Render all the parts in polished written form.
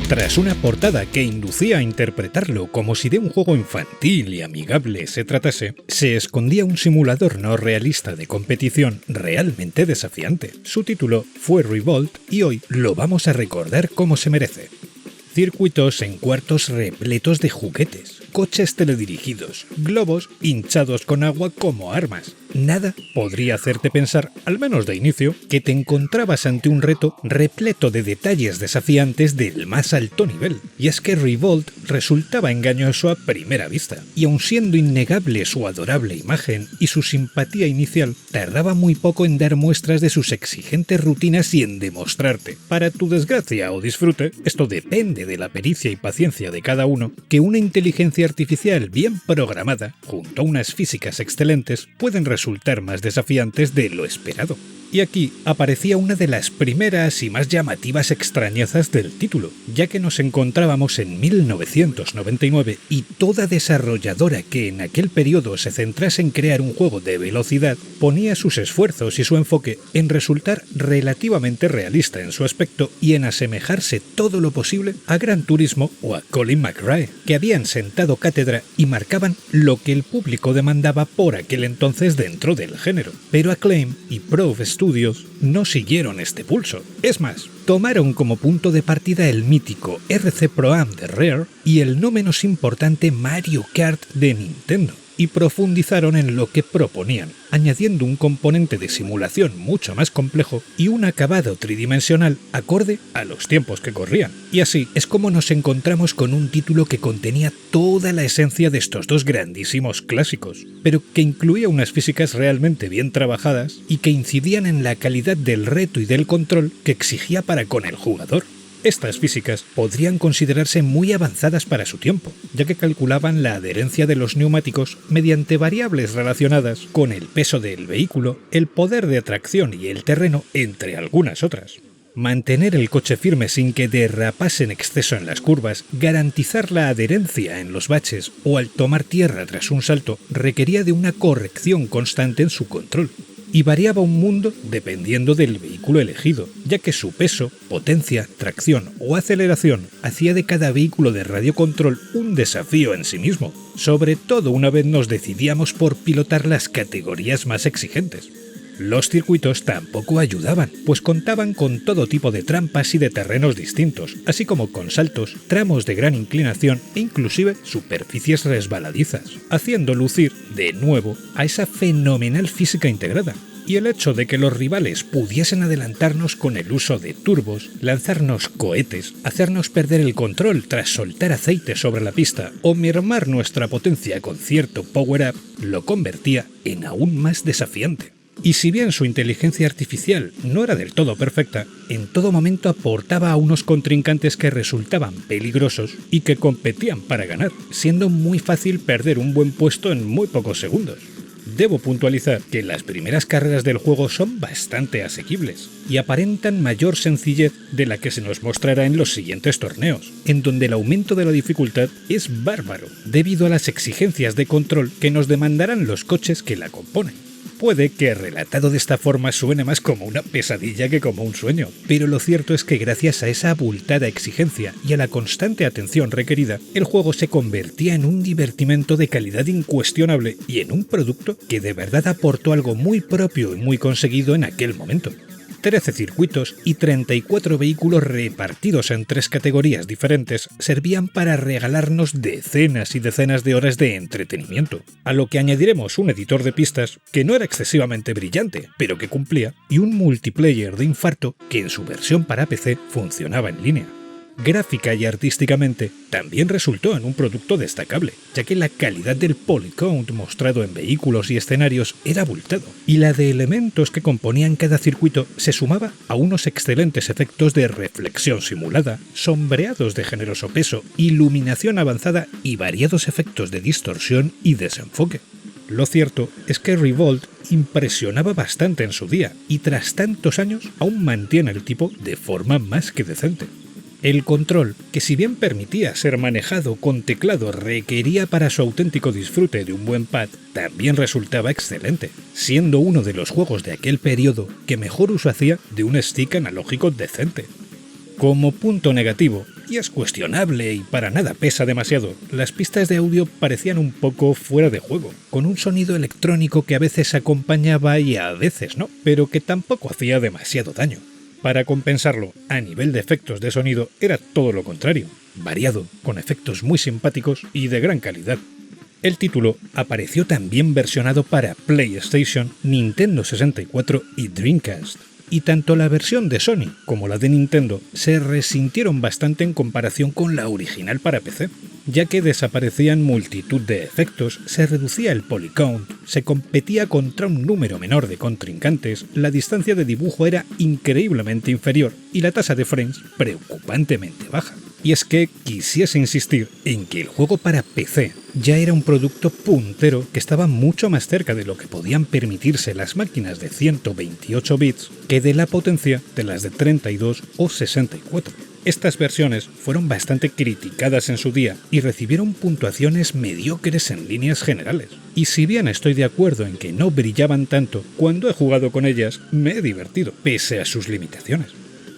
Tras una portada que inducía a interpretarlo como si de un juego infantil y amigable se tratase, se escondía un simulador no realista de competición realmente desafiante. Su título fue Revolt y hoy lo vamos a recordar como se merece. Circuitos en cuartos repletos de juguetes, coches teledirigidos, globos hinchados con agua como armas. Nada podría hacerte pensar, al menos de inicio, que te encontrabas ante un reto repleto de detalles desafiantes del más alto nivel. Y es que Revolt resultaba engañoso a primera vista, y aun siendo innegable su adorable imagen y su simpatía inicial, tardaba muy poco en dar muestras de sus exigentes rutinas y en demostrarte, para tu desgracia o disfrute, esto depende de la pericia y paciencia de cada uno, que una inteligencia artificial bien programada, junto a unas físicas excelentes, pueden resultar más desafiantes de lo esperado. Y aquí aparecía una de las primeras y más llamativas extrañezas del título, ya que nos encontrábamos en 1999 y toda desarrolladora que en aquel periodo se centrase en crear un juego de velocidad ponía sus esfuerzos y su enfoque en resultar relativamente realista en su aspecto y en asemejarse todo lo posible a Gran Turismo o a Colin McRae, que habían sentado cátedra y marcaban lo que el público demandaba por aquel entonces dentro del género. Pero Acclaim y Prove Studios no siguieron este pulso. Es más, tomaron como punto de partida el mítico RC Pro-Am de Rare y el no menos importante Mario Kart de Nintendo, y profundizaron en lo que proponían, añadiendo un componente de simulación mucho más complejo y un acabado tridimensional acorde a los tiempos que corrían. Y así es como nos encontramos con un título que contenía toda la esencia de estos dos grandísimos clásicos, pero que incluía unas físicas realmente bien trabajadas y que incidían en la calidad del reto y del control que exigía para con el jugador. Estas físicas podrían considerarse muy avanzadas para su tiempo, ya que calculaban la adherencia de los neumáticos mediante variables relacionadas con el peso del vehículo, el poder de tracción y el terreno, entre algunas otras. Mantener el coche firme sin que derrapase en exceso en las curvas, garantizar la adherencia en los baches o al tomar tierra tras un salto requería de una corrección constante en su control. Y variaba un mundo dependiendo del vehículo elegido, ya que su peso, potencia, tracción o aceleración hacía de cada vehículo de radiocontrol un desafío en sí mismo, sobre todo una vez nos decidíamos por pilotar las categorías más exigentes. Los circuitos tampoco ayudaban, pues contaban con todo tipo de trampas y de terrenos distintos, así como con saltos, tramos de gran inclinación e inclusive superficies resbaladizas, haciendo lucir, de nuevo, a esa fenomenal física integrada. Y el hecho de que los rivales pudiesen adelantarnos con el uso de turbos, lanzarnos cohetes, hacernos perder el control tras soltar aceite sobre la pista o mermar nuestra potencia con cierto power-up, lo convertía en aún más desafiante. Y si bien su inteligencia artificial no era del todo perfecta, en todo momento aportaba a unos contrincantes que resultaban peligrosos y que competían para ganar, siendo muy fácil perder un buen puesto en muy pocos segundos. Debo puntualizar que las primeras carreras del juego son bastante asequibles y aparentan mayor sencillez de la que se nos mostrará en los siguientes torneos, en donde el aumento de la dificultad es bárbaro, debido a las exigencias de control que nos demandarán los coches que la componen. Puede que relatado de esta forma suene más como una pesadilla que como un sueño, pero lo cierto es que gracias a esa abultada exigencia y a la constante atención requerida, el juego se convertía en un divertimento de calidad incuestionable y en un producto que de verdad aportó algo muy propio y muy conseguido en aquel momento. 13 circuitos y 34 vehículos repartidos en 3 categorías diferentes servían para regalarnos decenas y decenas de horas de entretenimiento, a lo que añadiremos un editor de pistas que no era excesivamente brillante, pero que cumplía, y un multiplayer de infarto que en su versión para PC funcionaba en línea. Gráfica y artísticamente, también resultó en un producto destacable, ya que la calidad del polycount mostrado en vehículos y escenarios era abultado, y la de elementos que componían cada circuito se sumaba a unos excelentes efectos de reflexión simulada, sombreados de generoso peso, iluminación avanzada y variados efectos de distorsión y desenfoque. Lo cierto es que Revolt impresionaba bastante en su día, y tras tantos años aún mantiene el tipo de forma más que decente. El control, que si bien permitía ser manejado con teclado, requería para su auténtico disfrute de un buen pad, también resultaba excelente, siendo uno de los juegos de aquel periodo que mejor uso hacía de un stick analógico decente. Como punto negativo, y es cuestionable y para nada pesa demasiado, las pistas de audio parecían un poco fuera de juego, con un sonido electrónico que a veces acompañaba y a veces no, pero que tampoco hacía demasiado daño. Para compensarlo, a nivel de efectos de sonido era todo lo contrario, variado, con efectos muy simpáticos y de gran calidad. El título apareció también versionado para PlayStation, Nintendo 64 y Dreamcast. Y tanto la versión de Sony como la de Nintendo se resintieron bastante en comparación con la original para PC, ya que desaparecían multitud de efectos, se reducía el polycount, se competía contra un número menor de contrincantes, la distancia de dibujo era increíblemente inferior y la tasa de frames preocupantemente baja. Y es que quisiese insistir en que el juego para PC ya era un producto puntero que estaba mucho más cerca de lo que podían permitirse las máquinas de 128 bits que de la potencia de las de 32 o 64. Estas versiones fueron bastante criticadas en su día y recibieron puntuaciones mediocres en líneas generales. Y si bien estoy de acuerdo en que no brillaban tanto, cuando he jugado con ellas me he divertido, pese a sus limitaciones.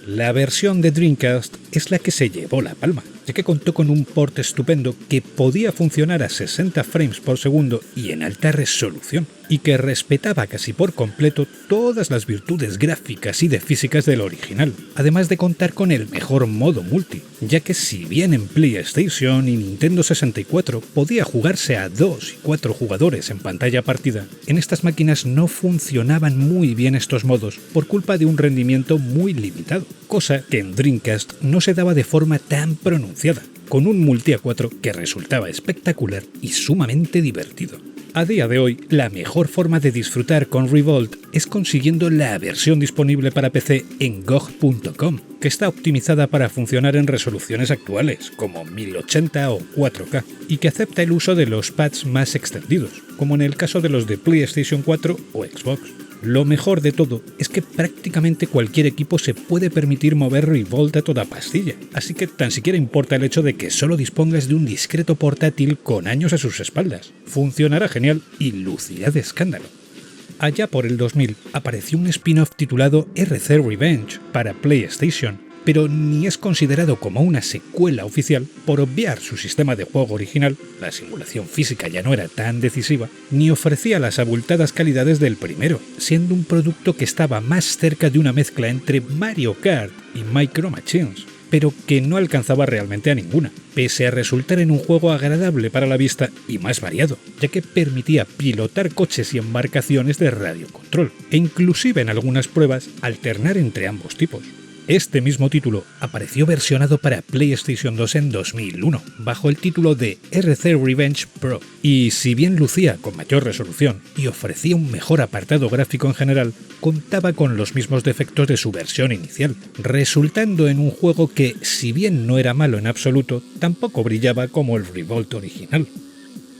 La versión de Dreamcast es la que se llevó la palma, ya que contó con un port estupendo que podía funcionar a 60 frames por segundo y en alta resolución, y que respetaba casi por completo todas las virtudes gráficas y de físicas del original, además de contar con el mejor modo multi, ya que si bien en PlayStation y Nintendo 64 podía jugarse a 2 y 4 jugadores en pantalla partida, en estas máquinas no funcionaban muy bien estos modos por culpa de un rendimiento muy limitado, cosa que en Dreamcast no se daba de forma tan pronunciada, con un multi a 4 que resultaba espectacular y sumamente divertido. A día de hoy, la mejor forma de disfrutar con Revolt es consiguiendo la versión disponible para PC en GOG.com, que está optimizada para funcionar en resoluciones actuales, como 1080 o 4K, y que acepta el uso de los pads más extendidos, como en el caso de los de PlayStation 4 o Xbox. Lo mejor de todo es que prácticamente cualquier equipo se puede permitir mover Revolt a toda pastilla, así que tan siquiera importa el hecho de que solo dispongas de un discreto portátil con años a sus espaldas. Funcionará genial y lucirá de escándalo. Allá por el 2000 apareció un spin-off titulado RC Revenge para PlayStation, pero ni es considerado como una secuela oficial por obviar su sistema de juego original, la simulación física ya no era tan decisiva, ni ofrecía las abultadas calidades del primero, siendo un producto que estaba más cerca de una mezcla entre Mario Kart y Micro Machines, pero que no alcanzaba realmente a ninguna, pese a resultar en un juego agradable para la vista y más variado, ya que permitía pilotar coches y embarcaciones de radiocontrol, e inclusive en algunas pruebas alternar entre ambos tipos. Este mismo título apareció versionado para PlayStation 2 en 2001, bajo el título de RC Revenge Pro, y si bien lucía con mayor resolución y ofrecía un mejor apartado gráfico en general, contaba con los mismos defectos de su versión inicial, resultando en un juego que, si bien no era malo en absoluto, tampoco brillaba como el Revolt original.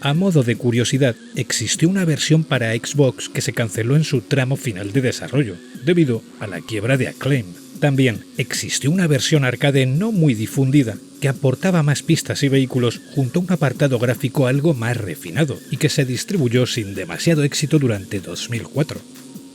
A modo de curiosidad, existió una versión para Xbox que se canceló en su tramo final de desarrollo, debido a la quiebra de Acclaim. También existió una versión arcade no muy difundida que aportaba más pistas y vehículos junto a un apartado gráfico algo más refinado y que se distribuyó sin demasiado éxito durante 2004.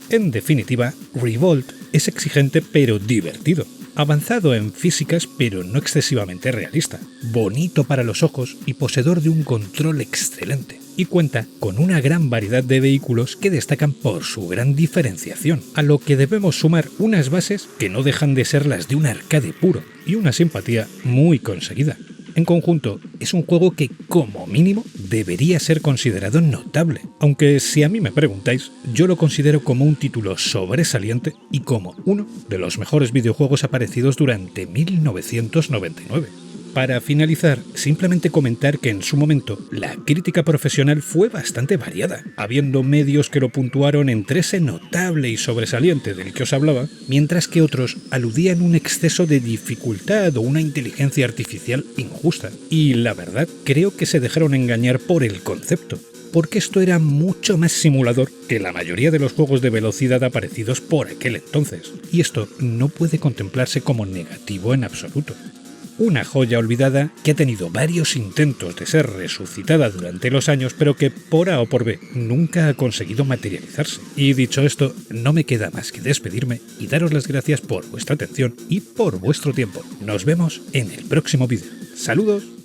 En definitiva, Revolt es exigente pero divertido, avanzado en físicas pero no excesivamente realista, bonito para los ojos y poseedor de un control excelente. Y cuenta con una gran variedad de vehículos que destacan por su gran diferenciación, a lo que debemos sumar unas bases que no dejan de ser las de un arcade puro y una simpatía muy conseguida. En conjunto, es un juego que, como mínimo, debería ser considerado notable, aunque si a mí me preguntáis, yo lo considero como un título sobresaliente y como uno de los mejores videojuegos aparecidos durante 1999. Para finalizar, simplemente comentar que en su momento la crítica profesional fue bastante variada, habiendo medios que lo puntuaron entre ese notable y sobresaliente del que os hablaba, mientras que otros aludían un exceso de dificultad o una inteligencia artificial injusta. Y la verdad, creo que se dejaron engañar por el concepto, porque esto era mucho más simulador que la mayoría de los juegos de velocidad aparecidos por aquel entonces, y esto no puede contemplarse como negativo en absoluto. Una joya olvidada que ha tenido varios intentos de ser resucitada durante los años, pero que por A o por B nunca ha conseguido materializarse. Y dicho esto, no me queda más que despedirme y daros las gracias por vuestra atención y por vuestro tiempo. Nos vemos en el próximo vídeo. ¡Saludos!